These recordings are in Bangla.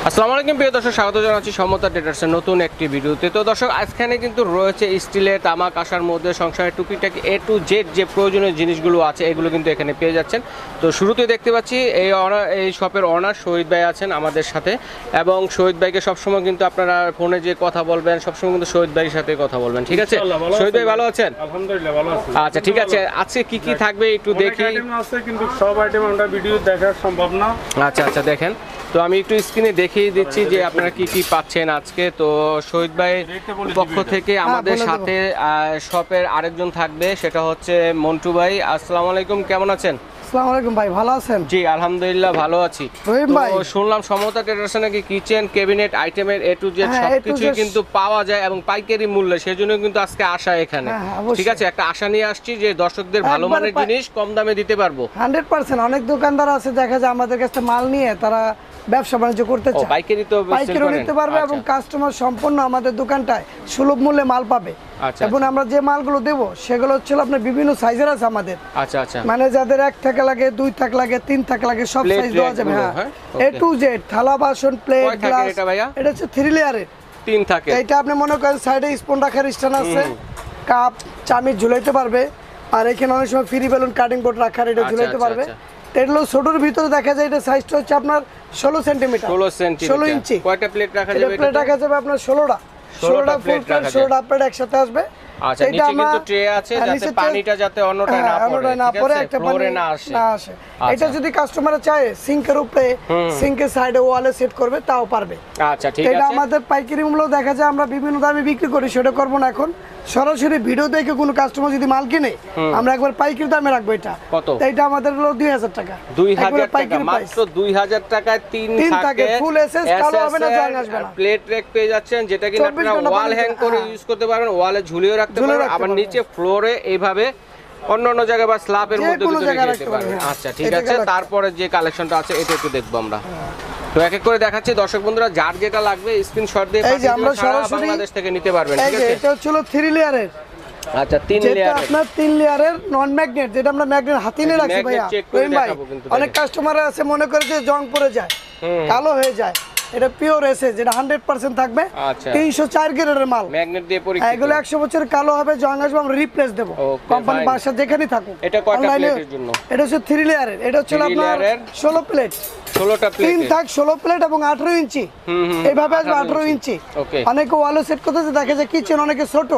আসসালামু আলাইকুম প্রিয় দর্শক, স্বাগত জানাচ্ছি সমতা ট্রেডার্সের নতুন একটি ভিডিওতে। তো দর্শক, আজখানে কিন্তু রয়েছে স্টিলের তামা কাঁসার মধ্যে সংসারের টুকিটাকি A to Z যে প্রয়োজনীয় জিনিসগুলো আছে এগুলো কিন্তু এখানে পেয়ে যাচ্ছেন। তো শুরুতে দেখতে পাচ্ছি এই শপের অনার শহীদ ভাই আছেন আমাদের সাথে, এবং শহীদ ভাইকে সবসময় কিন্তু আপনারা ফোনে যে কথা বলবেন সবসময় কিন্তু শহীদ ভাইয়ের সাথে কথা বলবেন, ঠিক আছে? শহীদ ভাই ভালো আছেন? আলহামদুলিল্লাহ ভালো আছি। আচ্ছা ঠিক আছে, আজকে কি কি থাকবে একটু দেখি। আইটেম আছে কিন্তু সব আইটেম আমরা ভিডিও দেখা সম্ভব না। আচ্ছা দেখেন, তো আমি একটু স্ক্রিনে দেখিয়ে দিচ্ছি যে আপনারা কি কি পাচ্ছেন আজকে। তো শহীদ ভাইয়ের পক্ষ থেকে আমাদের সাথে শপের আরেকজন থাকবে, সেটা হচ্ছে মন্টু ভাই। আসসালামু আলাইকুম, কেমন আছেন? আসসালামু আলাইকুম ভাই, ভালো আছেন? জি আলহামদুলিল্লাহ ভালো আছি। তো শুনলাম সমতা ট্রেডার্সে নাকি কিচেন ক্যাবিনেট আইটেমের A to Z সবকিছুই কিন্তু পাওয়া যায় এবং পাইকারি মূল্যে, সেজন্য কিন্তু আজকে আসা এখানে। ঠিক আছে, একটা আশা নিয়ে আসছি যে দর্শকদের ভালো মানের জিনিস কম দামে দিতে পারবো। 100%। অনেক দোকানদার আছে দেখা যায় আমাদের কাছে মাল নিয়ে তারা ব্যবসা বাণিজ্য করতে চায়, পাইকারি নিতে পারবে এবং কাস্টমার সম্পূর্ণ আমাদের দোকানটায় সুলভ মূল্যে মাল পাবে। এবং আমরা যে মালগুলো দেবো সেগুলো হচ্ছে আপনার বিভিন্ন সাইজের আছে আমাদের। মানে যাদের 1 টাকা লাগে, 2 টাকা লাগে, 3 টাকা লাগে, সব সাইজ দেওয়া যাবে। হ্যাঁ, A to Z থালা বাসন প্লেট গ্লাস। এটা হচ্ছে 3 লেয়ারের 3 থাকে। এটা আপনি মনে করেন সাইডে স্পুন রাখার স্ট্যান্ড আছে, কাপ চামচ ঝুলাইতে পারবে, আর এখানে অনেক সময় ফ্রি বেলুন কাটিং বোর্ড রাখার এটা ঝুলাইতে পারবে। এগুলো ছোটর ভিতরে দেখা যায় এটা সাইজটা হচ্ছে আপনার 16 সেন্টিমিটার, 16 ইঞ্চি। কয়টা প্লেট রাখা যাবে? প্লেট রাখা যাবে আপনার 16টা ফুল প্লেট, 16টা প্লেট একসাথে আসবে। আচ্ছা, নিচে কিন্তু ট্রে আছে যাতে পানিটা যাতে অন্যটায় না পড়ে, একটা ফ্লোরে না আসে। এটা যদি কাস্টমার চায় সিঙ্কের উপরে, সিঙ্কের সাইডে ওয়ালে সেট করবে তাও পারবে। আচ্ছা ঠিক আছে। এটা আমাদের পাইকারি মূল্য দেখা যায় আমরা বিভিন্ন দামে বিক্রি করি, সেটা করব না এখন। সরাসরি ভিডিও দেখে কোনো কাস্টমার যদি মাল কিনে আমরা একবার পাইকারি দামে রাখবো। এটা কত? এটা আমাদের হলো 2000 টাকা। 2000 টাকা, মাত্র 2000 টাকায় 3 থাকে। ফুল এসএস, কালো হবে না, জং আসবে না। প্লেট রেক পেয়ে যাচ্ছেন যেটা কিনা আপনারা ওয়াল হ্যাং করে ইউজ করতে পারবেন, ওয়ালে ঝুলিয়ে রাখতে পারবেন, আবার নিচে ফ্লোরে এইভাবে অন্য জায়গায় বা স্ল্যাবের মধ্যে কিন্তু রেখে দিতে পারবেন। আচ্ছা ঠিক আছে, তারপরে যে কালেকশনটা আছে এটা একটু দেখবো আমরা। তো এক এক করে দেখাচ্ছি দর্শক বন্ধুরা, যার যেটা লাগবে স্ক্রিনশট দিয়ে আমরা সরাসরি বাংলাদেশ থেকে নিতে পারবেন। ঠিক আছে, এটা হচ্ছে 3 লেয়ারের। আচ্ছা 3 লেয়ারের, আপনার 3 লেয়ারের নন ম্যাগনেট, যেটা আমরা ম্যাগনেট হাতে নিয়ে রাখছি ভাইয়া। অনেক কাস্টমার আছে মনে করে যে জং পড়ে যায়, কালো হয়ে যায়। এটা পিওর এসএস, যেটা 100% থাকবে। 304 গ্রেডের মাল, ম্যাগনেট দিয়ে পরীক্ষিত। এগুলো 100 বছর কালো হবে, জং আসবে, আমরা রিপ্লেস দেব কোম্পানি বাসা যেখানেই থাকুক। এটা কয়টা প্লেটের জন্য? এটা হচ্ছে 3 লেয়ারের। এটা হচ্ছে আপনার 16 প্লেট, 16টা প্লেট, 3 থাক 16 প্লেট এবং 18 ইঞ্চি। এইভাবে আসবে 18 ইঞ্চি। অনেকে ওয়ালে সেট করতেছে, দেখে যে কিচেন অনেকে ছোট,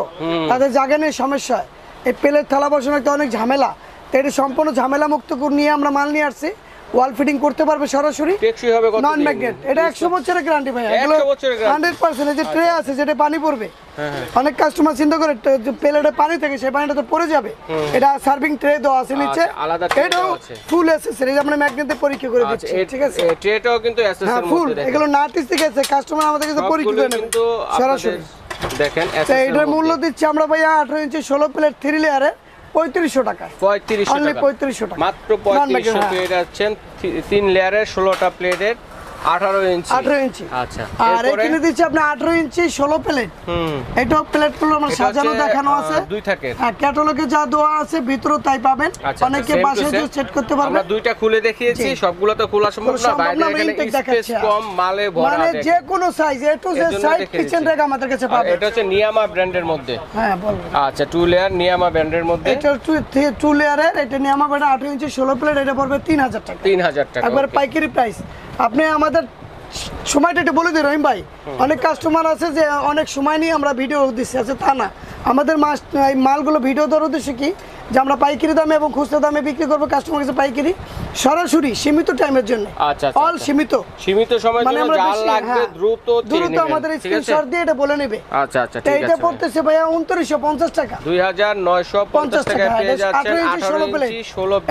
তাদের জায়গা নেই, সমস্যা হয়। এই প্লেট থালা বাসন একটা অনেক ঝামেলা, তো এটা সম্পূর্ণ ঝামেলা মুক্ত করে নিয়ে আমরা মাল নিয়ে আসছি। ওয়াল ফিটিং করতে পারবে সরাসরি, টেকসই হবে, নন ম্যাগনেট। এটা 100 বছরের গ্যারান্টি ভাই। এগুলো 100%। এই যে ট্রে আছে যেটা পানি পড়বে, অনেক কাস্টমার চিন্তা করে প্লেটে পানি থেকে সেই পানিটা তো পড়ে যাবে। এটা সার্ভিং ট্রে দেওয়া আছে নিচে, এটাও ফুল অ্যাক্সেসরি, আমরা ম্যাগনেটে পরীক্ষা করে দিচ্ছি। ঠিক আছে, ট্রেটাও কিন্তু অ্যাক্সেসরির ফুল। মধ্যে এগুলো নাটিস থেকে আছে, কাস্টমার আমাদের কাছে পরীক্ষা করে নেবে সরাসরি। দেখেন এটার মূল্য দিচ্ছি আমরা ভাইয়া 18 ইঞ্চি 16 প্লেট 3 লেয়ারে 3500 টাকা। 3500 টাকা, মাত্র 3500 পেয়ে যাচ্ছেন 3 লেয়ারের 16টা প্লেটের 18 ইঞ্চি। আচ্ছা, আর এখানে দিচ্ছি আপনি 18 ইঞ্চি 16 প্লেট। এটাও প্লেটগুলো আমরা সাজানো দেখানো আছে, 2 থাকে। হ্যাঁ, ক্যাটালগে যা দেওয়া আছে ভিতরে তাই পাবেন। অনেকে বাসায় যে সেট করতে পারবে। আমরা দুইটা খুলে দেখিয়েছি, সবগুলো তো খোলা সম্ভব না, বাইরে এখানে স্পেস কম, মালে ভরা। মানে যে কোনো size A to Z size kitchen rake আমাদের কাছে পাবেন। এটা হচ্ছে নিয়ামা ব্র্যান্ডের মধ্যে। হ্যাঁ বলুন। আচ্ছা 2 লেয়ার নিয়ামা ব্র্যান্ডের মধ্যে। এটা 2 লেয়ারের, এটা নিয়ামা ব্র্যান্ড 18 ইঞ্চি 16 প্লেট, এটা পড়বে 3000 টাকা। 3000 টাকা একবার পাইকারি প্রাইস। আপনি আমাদের সময়টা একটু বলে দিই রহিম ভাই। অনেক কাস্টমার আছে যে অনেক সময় নিয়ে আমরা ভিডিও দিচ্ছি, আছে তা না। আমাদের মালগুলো ভিডিও দেওয়ার উদ্দেশ্য কি, যে আমরা পাইকারি দামে এবং খুচরা দামে বিক্রি করবো কাস্টমার কাছে, পাইকারি সরাসরি সীমিত টাইমের জন্য। অল সীমিত সময়ের জন্য, যার লাগবে দ্রুত আমাদের স্ক্রিনশট দিয়ে এটা বলে নেবে। আচ্ছা ঠিক আছে, এটা পড়তেছে ভাইয়া 2950 টাকা, 2950 টাকা পেয়ে যাচ্ছেন 18 ইঞ্চি 16 প্লেট।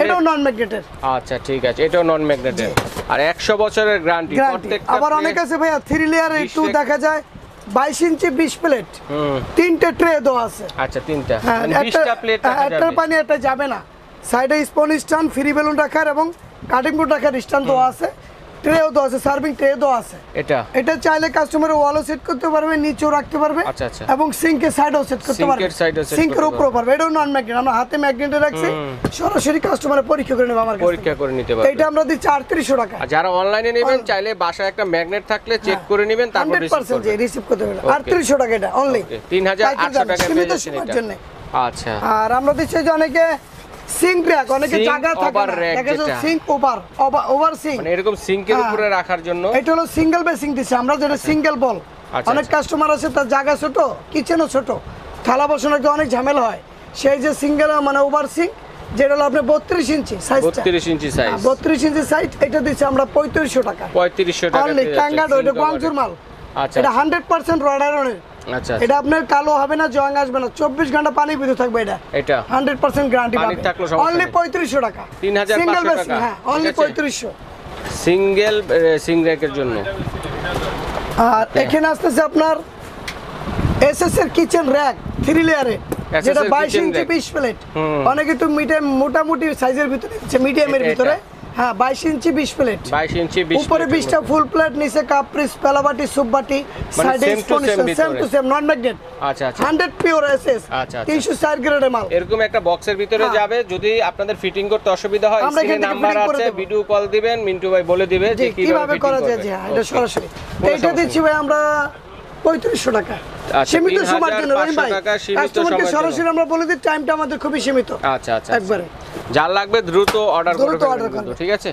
এটাও নন ম্যাগনেটের। আচ্ছা ঠিক আছে, এটাও নন ম্যাগনেটের, আর 100 বছরের গ্যারান্টি। আবার অনেক আছে ভাইয়া 3 লেয়ারে, একটু দেখা যায় 22 ইঞ্চি 20 প্লেট, 3টে ট্রে দেওয়া আছে। আচ্ছা 3টা, মানে 20টা প্লেট রাখা যাবে। একটা পানি একটা যাবে না, সাইডে স্পন স্ট্যান্ড, ফ্রি বেলুন রাখার এবং কাটিং বোর্ড রাখার স্ট্যান্ড দেওয়া আছে। ট্রেও তো আছে, সার্ভিং ট্রে তো আছে। এটা চাইলে কাস্টমার ওয়ালও সেট করতে পারবে, নিচেও রাখতে পারবে, এবং সিঙ্কের সাইডও সেট করতে পারবে, সিঙ্কের উপরেও পারবে। এটাও নন ম্যাগনেট, আমরা হাতে ম্যাগনেটে রাখছি, সরাসরি কাস্টমারে পরীক্ষা করে নেবে আমার কাছে, পরীক্ষা করে নিতে পারবে। এটা আমরা দিচ্ছি 3800 টাকা। যারা অনলাইনে নেবেন চাইলে বাসায় একটা ম্যাগনেট থাকলে চেক করে নেবেন, তারপর রিসিভ করতে পারবেন। 3800 টাকা এটা অনলি, 3800 টাকা সীমিত সময়ের জন্য। আচ্ছা, আর আমরা দিচ্ছি যে অনেকে সিঙ্ক র‍্যাক, অনেকে জায়গা থাকে না, দেখে যে সিঙ্ক ওভার সিঙ্ক, মানে এরকম সিঙ্কের উপরে রাখার জন্য। এটা হলো সিঙ্গেল বেসিং দিছি আমরা, যেটা সিঙ্গেল বল। অনেক কাস্টমার আছে তার জায়গা ছোট, কিচেনও ছোট, থালা বসানোর অনেক ঝামেলা হয়, সেই যে সিঙ্গেল মানে ওভার সিঙ্ক, যেটা হলো আপনি 32 ইঞ্চি সাইজ, 32 ইঞ্চি সাইজ, 32 ইঞ্চি সাইজ, এটা দিচ্ছি আমরা 3500 টাকা। 3500 টাকা অনলি কাঙ্গাডো, এটা কোয়াংচুর মাল। আচ্ছা, এটা 100% রড আয়রনের। আচ্ছা, এটা আপনার কালো হবে না, জং আসবে না, 24 ঘন্টা পানি ভিতরে থাকবে। এটা 100% গ্যারান্টি পাবেন। অনলি 3500 টাকা, 3500 টাকা। হ্যাঁ, অনলি 3500 সিঙ্গেল সিঙ্গেলের জন্য। আর এখানে আসতেছে আপনার এসএস এর কিচেন র‍্যাক 3 লেয়ারে, যেটা 22 ইঞ্চি 20 প্লেট। অনেক একটু মোটামুটি সাইজের ভিতরে, মিডিয়ামের ভিতরে। হ্যাঁ, 22 ইঞ্চি 20 প্লেট, 22 ইঞ্চি 20 উপরে 20টা ফুল প্লেট, নিচে কাপ পিস, পেলাবাটি, সুপ বাটি, সাইডে স্পোনিশন same to same, non magnet. আচ্ছা আচ্ছা, 100 পিওর এসএস, 304 গ্রেডের মাল। এরকম একটা বক্সের ভিতরে যাবে। যদি আপনাদের ফিটিং করতে অসুবিধা হয়, স্ক্রিনে নাম্বার আছে, ভিডিও কল দিবেন, মিন্টু ভাই বলে দিবে যে কিভাবে করা যায়। এটা সরাসরি এটা দিচ্ছি ভাই আমরা 3500 টাকা, সীমিত সময়ের জন্য। ভাই কাস্টমারকে সরাসরি আমরা বলে দিই, টাইমটা আমাদের খুবই সীমিত। আচ্ছা আচ্ছা, একবারে যার লাগবে দ্রুত অর্ডার করবেন, ঠিক আছে।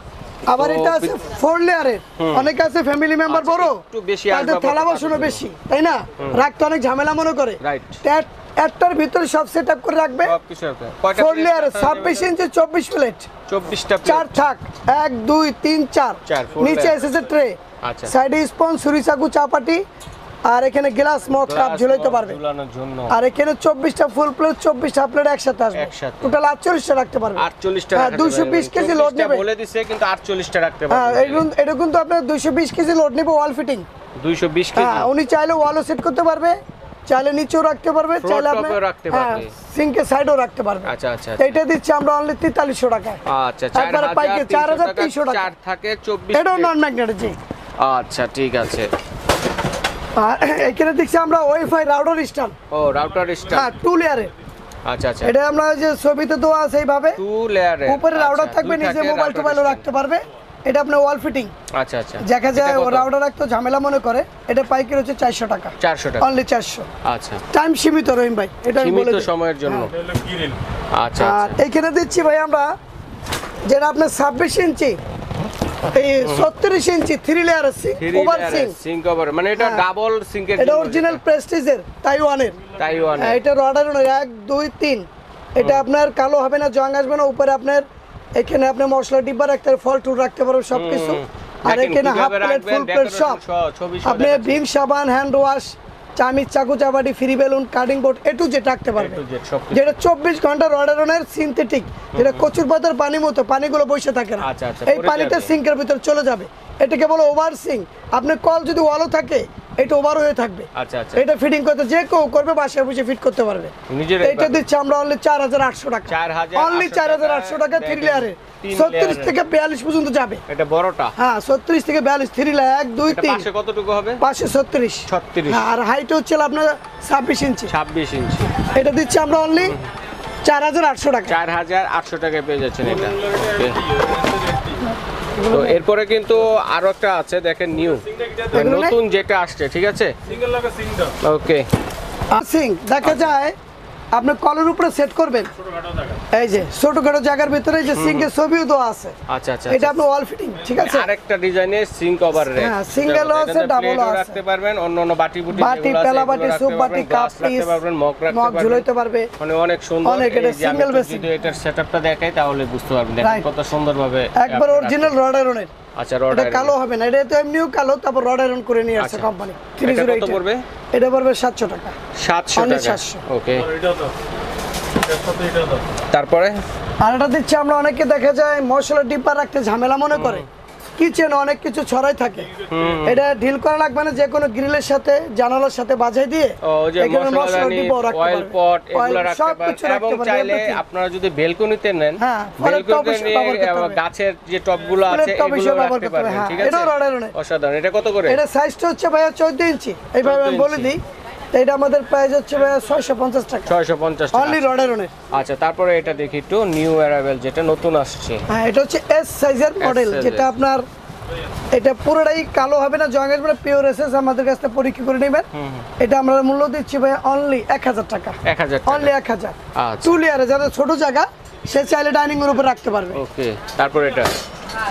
আবার এটা আছে 4 লেয়ারের, অনেক আছে ফ্যামিলি মেম্বার বড়, একটু বেশি তাদের থালা বাসনও বেশি, তাই না, রাখতে অনেক ঝামেলা মনে করে। রাইট, একটার ভিতরে সব সেটআপ করে রাখবে। 4 লেয়ার 26 ইঞ্চি 24 প্লেট, 24টা 4 থাক, 1 2 3 4, নিচে এসএস ট্রে, সাইডে স্পঞ্জ, ছুরি চাকু, চাপাটি, আর এখানে গ্লাস মগ কাপ ঝুলাইতে পারবে। আর এখানে 24টা ফুল প্লেট, 24টা প্লেট একসাথে আসবে, টোটাল 48টা রাখতে পারবে। 48টা, হ্যাঁ, 220 কেজি লোড নেবে, বলে দিছে, কিন্তু 48টা রাখতে পারবে। হ্যাঁ, এটা কিন্তু আপনার 220 কেজি লোড নেবে, ওয়াল ফিটিং 220 কেজি। হ্যাঁ, উনি চাইলে ওয়ালও সেট করতে পারবে, চাইলে নিচেও রাখতে পারবে, চাইলে আপনি রাখতে পারবে, সিঙ্কের সাইডও রাখতে পারবে। আচ্ছা আচ্ছা, এটা দিচ্ছি আমরা অনলি 4300 টাকা। আচ্ছা, 4300 টাকা, 4 থাকে 24। এটাও নন ম্যাগনেট। জি, আচ্ছা, ঠিক আছে। এখানে দেখছি আমরা ওয়াইফাই রাউটার স্ট্যান্ড। ও, রাউটার স্ট্যান্ড, হ্যাঁ, 2 লেয়ারে। আচ্ছা আচ্ছা, এটা আমরা যে ছবিতে দেওয়া আছে এইভাবে 2 লেয়ারে, উপরে রাউটার থাকবে, নিচে মোবাইল টোবাইলও রাখতে পারবে। এটা আপনার ওয়াল ফিটিং। আচ্ছা আচ্ছা, দেখা যায় রাউটার রাখতে ঝামেলা মনে করে, এটা পাইকারি হচ্ছে 400 টাকা। 400 টাকা, অনলি 400। আচ্ছা, টাইম সীমিত রহিম ভাই, এটা আমি বলে সীমিত সময়ের জন্য। আচ্ছা, আর এখানে দিচ্ছি ভাই আমরা যেটা আপনার 26 ইঞ্চি, এই 36 ইঞ্চি 3 লেয়ার ওভার সিঙ্ক ওভার, মানে এটা ডাবল সিঙ্কের, এটা অরিজিনাল প্রেস্টিজের তাইওয়ানের। এটা রডার 1 2 3, এটা আপনার কালো হবে না, জং আসবে না। উপরে আপনার এখানে আপনি মশলা ডিব্বা রাখতে পারবেন, ফল টুল রাখতে পারবেন, সবকিছু। আর এখানে হাফ প্লেট, ফুল প্লেট সব, আপনি ভীম সাবান, হ্যান্ড ওয়াশ, চামিচ, চাকু, চাবাটি, ফ্রি বেলুন, কাটিং বোর্ড, এটু যেট রাখতে পারবে। যেটা 24 ঘন্টা রডারনের সিনথেটিক, যেটা কচুর পাতার পানির মতো, পানিগুলো বসে থাকে না, এই পানিটা সিঙ্কের ভিতর চলে যাবে। এটাকে বলে ওভার সিঙ্ক। আপনি কল যদি ওয়ালও থাকে, এটা ওভার হয়ে থাকবে। আচ্ছা আচ্ছা, এটা ফিটিং করতে যে কেউ করবে, বাসায় বসে ফিট করতে পারবে। এটা দিচ্ছি আমরা অনলি 4800 টাকা, অনলি 4800 টাকা 3 লেয়ারে, 36 থেকে 42 পর্যন্ত যাবে। এটা বড়টা, হ্যাঁ, 36 থেকে 42, 3 লেয়ার, 1 2 3। পাশে কতটুকু হবে? পাশে 36। আর হাইট হচ্ছে আপনার 26 ইঞ্চি। 26 ইঞ্চি। এটা দিচ্ছি আমরা অনলি 4800 টাকা। 4800 টাকায় পেয়ে যাচ্ছেন এটা। তো এরপরে কিন্তু আরো একটা আছে, দেখেন নিউ নতুন যেটা আসছে, ঠিক আছে। ওকে, সিঙ্ক দেখা যায় আপনি কলের উপরে সেট করবেন, এই যে ছোটখাটো জায়গার ভিতরে যে সিঙ্কের ছবিও দেওয়া আছে। আচ্ছা আচ্ছা, এটা আপনি ওয়াল ফিটিং, ঠিক আছে। আরেকটা ডিজাইনের সিঙ্ক ওভার রেক, হ্যাঁ, সিঙ্গেল আছে, ডাবল আছে, রাখতে পারবেন। অন্য বাটি বুটি, বাটি, পেলা বাটি, সুপ বাটি, কাপ পিস রাখতে পারবেন, মগ রাখতে পারবেন, ঝুলাইতে পারবে, মানে অনেক সুন্দর। অনেক এটা সিঙ্গেল বেসিক। যদি এটার সেটআপটা দেখাই তাহলে বুঝতে পারবেন, দেখেন কত সুন্দরভাবে একবার অরিজিনাল রড আয়রনের। আচ্ছা, রড এটা কালো হবে না, এটা তো এমনিও কালো, তারপর রড আয়রন করে নিয়ে আসছে কোম্পানি। 308 কত পড়বে? এটা পড়বে 700 টাকা। 700 টাকা, ওকে। তারপরে আর এটা দিচ্ছি আমরা, অনেকে দেখা যায় মশলা ডিব্বা রাখতে ঝামেলা মনে করে, কিচেন অনেক কিছু ছড়াই থাকে, এটা ঢিল করা লাগবে না, যে কোনো গ্রিলের সাথে জানালার সাথে বাজাই দিয়ে এখানে মশলা দিব, অয়েল পট এগুলো রাখতে পারেন। এবং চাইলে আপনারা যদি বেলকনিতে নেন, বেলকনিতে গাছের যে টবগুলো আছে এগুলো রাখতে পারবেন, ঠিক আছে? অসাধারণ। এটা কত করে? এটা সাইজটা হচ্ছে ভাইয়া 14 ইঞ্চি, এইভাবে আমি বলে দিই। এটা আমাদের প্রাইস হচ্ছে ভাইয়া 650 টাকা, 650 টাকা অনলি রডেরনের। আচ্ছা, তারপরে এটা দেখি একটু নিউ অ্যারাইভেল যেটা নতুন আসছে। হ্যাঁ, এটা হচ্ছে এস সাইজের মডেল, যেটা আপনার এটা পুরোটাই কালো হবে না, জং আসবে না, পিওর এসএস আমাদের কাছ থেকে পরীক্ষা করে নেবেন। এটা আমরা মূল্য দিচ্ছি ভাই অনলি 1000 টাকা, 1000 অনলি 1000। আচ্ছা, টু লেয়ারে, যাদের ছোট জায়গা সে চাইলে ডাইনিং এর উপর রাখতে পারবে। ওকে, তারপর এটা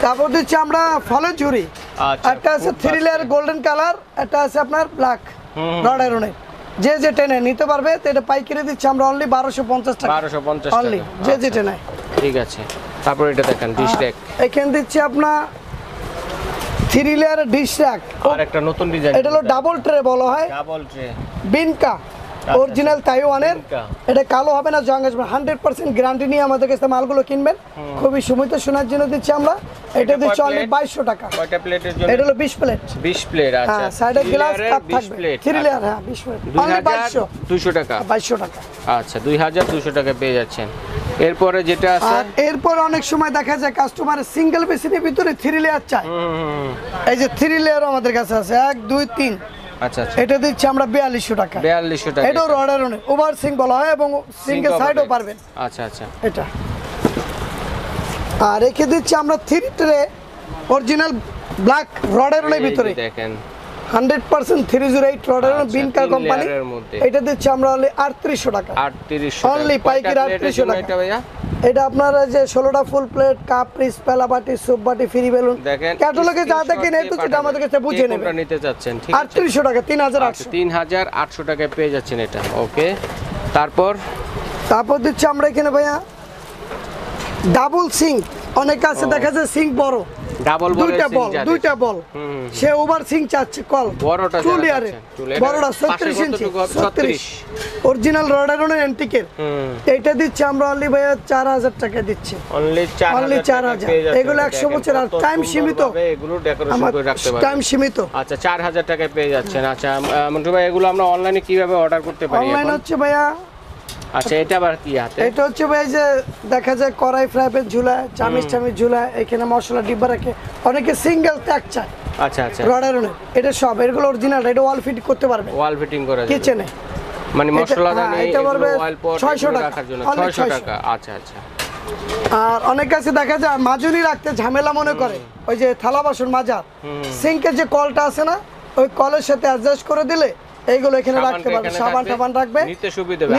তারপর দিচ্ছি আমরা ফলের ঝুড়ি। আচ্ছা, একটা আছে 3 লেয়ার গোল্ডেন কালার, একটা আছে আপনার ব্ল্যাক রড আয়রনের, যে যে টেনে নিতে পারবে। তো এটা পাইকারি দিচ্ছি আমরা অনলি 1250 টাকা, 1250 অনলি, টাকা, যে যে টেনে। ঠিক আছে, তারপর এটা দেখেন ডিশ র্যাক। এখানে দিচ্ছি আপনার 3 লেয়ার ডিশ র্যাক, আর একটা নতুন ডিজাইন, এটা হলো ডাবল ট্রে বলা হয়, ডাবল ট্রে বিনকা অরিজিনাল তাইওয়ানের। এটা কালো হবে না, জং আসবে, 100% গ্যারান্টি নিয়ে আমাদের কাছে মালগুলো কিনবেন। খুবই সীমিত শোনার জন্য দিচ্ছি আমরা, এটা দিচ্ছি অনলি 2200 টাকা। কয়টা প্লেটের জন্য? এটা হলো 20 প্লেট, 20 প্লেট। আচ্ছা, হ্যাঁ, সাইডে গ্লাস কাপ থাকবে, 3 লেয়ার, হ্যাঁ 20 প্লেট, অনলি 2200 টাকা, 2200 টাকা। আচ্ছা, 2200 টাকা পেয়ে যাচ্ছেন। এরপরে যেটা আছে, আর এরপর অনেক সময় দেখা যায় কাস্টমার সিঙ্গেল বেসিনের ভিতরে 3 লেয়ার চায়, এই যে 3 লেয়ার আমাদের কাছে আছে, 1 2 3। আচ্ছা আচ্ছা, এটা দিচ্ছি আমরা 4200 টাকা, 4200 টাকা। এটা রডের ওভার সিং বলা হয়, এবং সিঙ্গেল সাইডও পারবেন। আচ্ছা আচ্ছা, এটা আর রেখে দিচ্ছি আমরা 3 ট্রে অরিজিনাল ব্ল্যাক রডের ভিতরে, দেখেন 100% 308 রডের বিনকা কোম্পানি। এটা দিচ্ছি আমরা অনলি 3800 টাকা, 3800 অনলি পাইকারি 3800 টাকা। এটা ভাইয়া এটা আপনারা যে 16টা ফুল প্লেট, কাপ, পিস, পেলা বাটি, সুপ বাটি, ফ্রি বেলুন দেখেন, ক্যাটালগে যা দেখেন এই তো যেটা আমাদের কাছে বুঝে নেবেন। কোনটা নিতে চাচ্ছেন? ঠিক আছে, 3800 টাকা, 3800, 3800 টাকায় পেয়ে যাচ্ছেন এটা। ওকে, তারপর দিচ্ছি আমরা এখানে ভাইয়া ডাবল সিঙ্ক। অনেক কাছে দেখা যায় সিঙ্ক বড়, ডাবল দুইটা বল, সে ওভার সিঙ্ক চাচ্ছে, কল বড়টা টু লেয়ারে, বড়টা 36 ইঞ্চি, 36 অরিজিনাল রডারনের অ্যান্টিকের। এইটা দিচ্ছি আমরা অনলি ভাইয়া 4000 টাকা দিচ্ছি, অনলি 4000। এগুলো 100 বছর, আর টাইম সীমিত, এগুলো ডেকোরেশন করে রাখতে পারবেন, টাইম সীমিত। আচ্ছা, 4000 টাকায় পেয়ে যাচ্ছেন। আচ্ছা মন্টু ভাই, এগুলো আমরা অনলাইনে কিভাবে অর্ডার করতে পারি? অনলাইন হচ্ছে ভাইয়া, আচ্ছা, এটা আবার কি হাতে? এটা হচ্ছে ভাই যে দেখা যায় কড়াই, ফ্রাই প্যান ঝুলায়, চামিচ ঝুলায়, এখানে মশলা ডিব্বা রাখে, অনেকে সিঙ্গেল ট্যাগ চায়। আচ্ছা আচ্ছা, রডারনের এটা সব, এগুলো অরিজিনাল, এটা ওয়াল ফিট করতে পারবে, ওয়াল ফিটিং করা যায় কিচেনে, মানে মশলা দানি, এটা পারবে ওয়াল পট 600 টাকা রাখার জন্য, 600 টাকা। আচ্ছা আচ্ছা। আর অনেক কাছে দেখা যায় মাজুনি রাখতে ঝামেলা মনে করে, ওই যে থালা বাসন মাজার সিঙ্কের যে কলটা আছে না, ওই কলের সাথে অ্যাডজাস্ট করে দিলে এইগুলো এখানে রাখতে পারবে, সাবান টাবান রাখবে, নিতে সুবিধা হবে,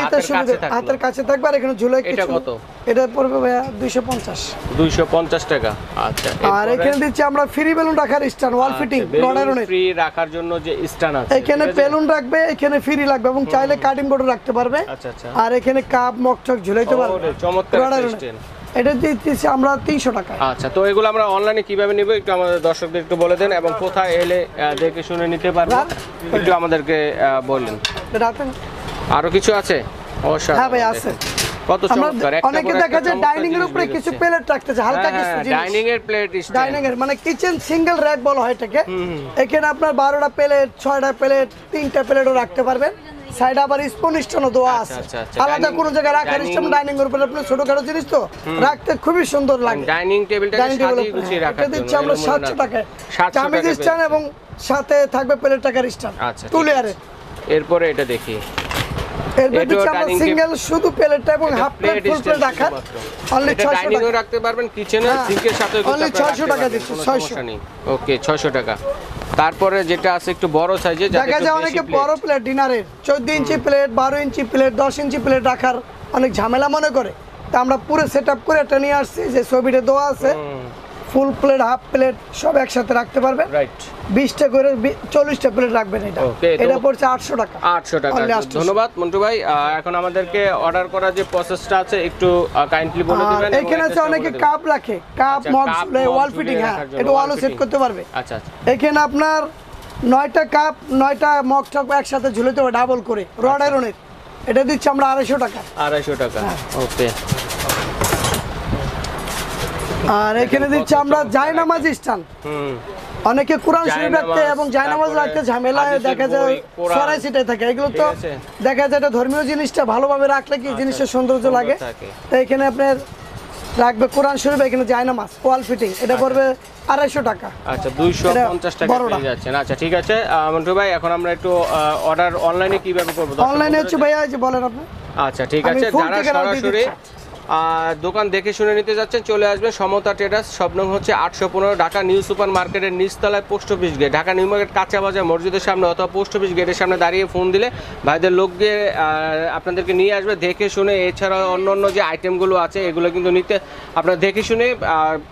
হাতের কাছে থাকবে। আর এখানে ঝুলে এটা কত? এটা পড়বে ভাইয়া 250 টাকা। আচ্ছা, আর এখানে দিচ্ছি আমরা ফ্রি বেলুন রাখার স্ট্যান্ড, ওয়াল ফিটিং রডারনের, ফ্রি রাখার জন্য যে স্ট্যান্ড আছে, এখানে বেলুন রাখবে, এখানে ফ্রি লাগবে, এবং চাইলে কাটিং বোর্ড রাখতে পারবে। আচ্ছা আচ্ছা, আর এখানে কাপ, মগচক ঝুলাইতে পারবে, চমৎকার স্ট্যান্ড। এটা দিচ্ছি আমরা 300 টাকা। আচ্ছা, তো এগুলো আমরা অনলাইনে কিভাবে নিব একটু আমাদের দর্শকদের একটু বলে দেন, এবং কোথায় এলে দেখে শুনে নিতে পারবো একটু আমাদেরকে বলেন। আরো কিছু আছে? অবশ্যই, হ্যাঁ ভাই আছে। কত চমৎকার! অনেকে দেখা যায় ডাইনিং এর উপরে কিছু প্লেট রাখতেছে, হালকা কিছু জিনিস, ডাইনিং এর প্লেট, ডাইনিং এর মানে কিচেন সিঙ্গেল র‍্যাক বলা হয় এটাকে। এখানে আপনার 12টা প্লেট, 6টা প্লেট, 3টা প্লেটও রাখতে পারবেন। সাইড আবার স্পুন স্ট্যান্ডও দেওয়া আছে, আলাদা কোনো জায়গায় রাখার স্ট্যান্ড, ডাইনিং এর উপরে আপনি ছোটখাটো জিনিস তো রাখতে খুবই সুন্দর লাগে, ডাইনিং টেবিলটাকে সাজিয়ে গুছিয়ে রাখার জন্য। দিচ্ছি আমরা 700 টাকায় চামিচ স্ট্যান্ড, এবং সাথে থাকবে প্লেট টাকার স্ট্যান্ড। আচ্ছা, টু লেয়ারে। এরপরে এটা দেখি, এরপর দিচ্ছি আমরা সিঙ্গেল শুধু প্লেটটা এবং হাফ প্লেট, ফুল প্লেট রাখার অনলি 600 টাকা। ডাইনিং এও রাখতে পারবেন, কিচেনে সিঙ্কের সাথে অনলি 600 টাকা দিচ্ছি, 600। ওকে, 600 টাকা। তারপরে যেটা আছে একটু বড় সাইজে, দেখা যায় অনেকে বড় প্লেট ডিনারের 14 ইঞ্চি প্লেট, 12 ইঞ্চি প্লেট, 10 ইঞ্চি প্লেট রাখার অনেক ঝামেলা মনে করে, তা আমরা পুরো সেটআপ করে এটা নিয়ে আসছি, যে ছবিটা দেওয়া আছে, ফুল প্লেট, হাফ প্লেট সব একসাথে রাখতে পারবে। রাইট, 20টা করে 40টা প্লেট রাখবেন। এটা পড়ছে 800 টাকা। 800 টাকা। ধন্যবাদ মন্টু ভাই। এখন আমাদেরকে অর্ডার করার যে প্রসেসটা আছে একটু কাইন্ডলি বলে দিবেন। এখানে আছে অনেকে কাপ রাখে, কাপ, মগ, ওয়াল ফিটিং, হ্যাঁ এটা ওয়ালও সেট করতে পারবে। আচ্ছা আচ্ছা, এখানে আপনার 9টা কাপ, 9টা মগ টক একসাথে ঝুলাতে হবে ডাবল করে, রড আয়রনের। এটা দিচ্ছি আমরা 250 টাকা। 250 টাকা। ওকে, আর এখানে দিচ্ছি আমরা জায়নামাজ স্ট্যান্ড। অনেকে কোরআন শরীফ রাখতে এবং জায়নামাজ রাখতে ঝামেলায় দেখা যায় সরাই ছিটাই থাকে, এগুলো তো দেখা যায় এটা ধর্মীয় জিনিসটা ভালোভাবে রাখলে কি জিনিসের সৌন্দর্য লাগে। তো এখানে আপনার রাখবে কোরআন শরীফ, এখানে জায়নামাজ ওয়াল ফিটিং, এটা পড়বে 250 টাকা। আচ্ছা 250 টাকা পেয়ে যাচ্ছেন। আচ্ছা ঠিক আছে মন্টু ভাই, এখন আমরা একটু অর্ডার অনলাইনে কিভাবে করব? অনলাইনে হচ্ছে ভাইয়া যে বলেন আপনি। আচ্ছা ঠিক আছে, যারা সরাসরি দোকান দেখে শুনে নিতে যাচ্ছেন চলে আসবেন সমতা ট্রেডার্স, শপ নং হচ্ছে 815, ঢাকা নিউ সুপার মার্কেটের নিচতলায় post office gate, Dhaka new market কাঁচা বাজার মসজিদের সামনে অথবা পোস্ট অফিস গেটের সামনে দাঁড়িয়ে ফোন দিলে ভাইদের লোক গিয়ে আপনাদেরকে নিয়ে আসবে দেখে শুনে। এছাড়া অন্য যে আইটেমগুলো আছে এগুলো কিন্তু নিতে আপনারা দেখে শুনে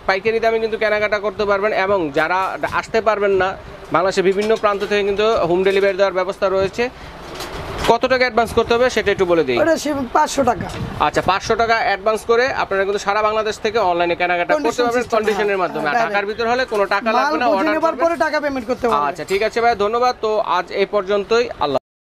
পাইকারি দামে কিন্তু কেনাকাটা করতে পারবেন। এবং যারা আসতে পারবেন না, বাংলাদেশের বিভিন্ন প্রান্ত থেকে কিন্তু হোম ডেলিভারি দেওয়ার ব্যবস্থা রয়েছে। কত টাকা অ্যাডভান্স করতে হবে সেটা একটু বলে দিই। 500 টাকা। আচ্ছা 500 টাকা অ্যাডভান্স করে আপনারা কিন্তু সারা বাংলাদেশ থেকে অনলাইনে কেনাকাটা করতে পারবেন কন্ডিশনের মাধ্যমে। ঢাকার ভিতর হলে কোনো টাকা লাগবে না, অর্ডার পরে টাকা পেমেন্ট করতে হবে। আচ্ছা ঠিক আছে ভাই, ধন্যবাদ। তো আজ এই পর্যন্তই, আল্লাহ।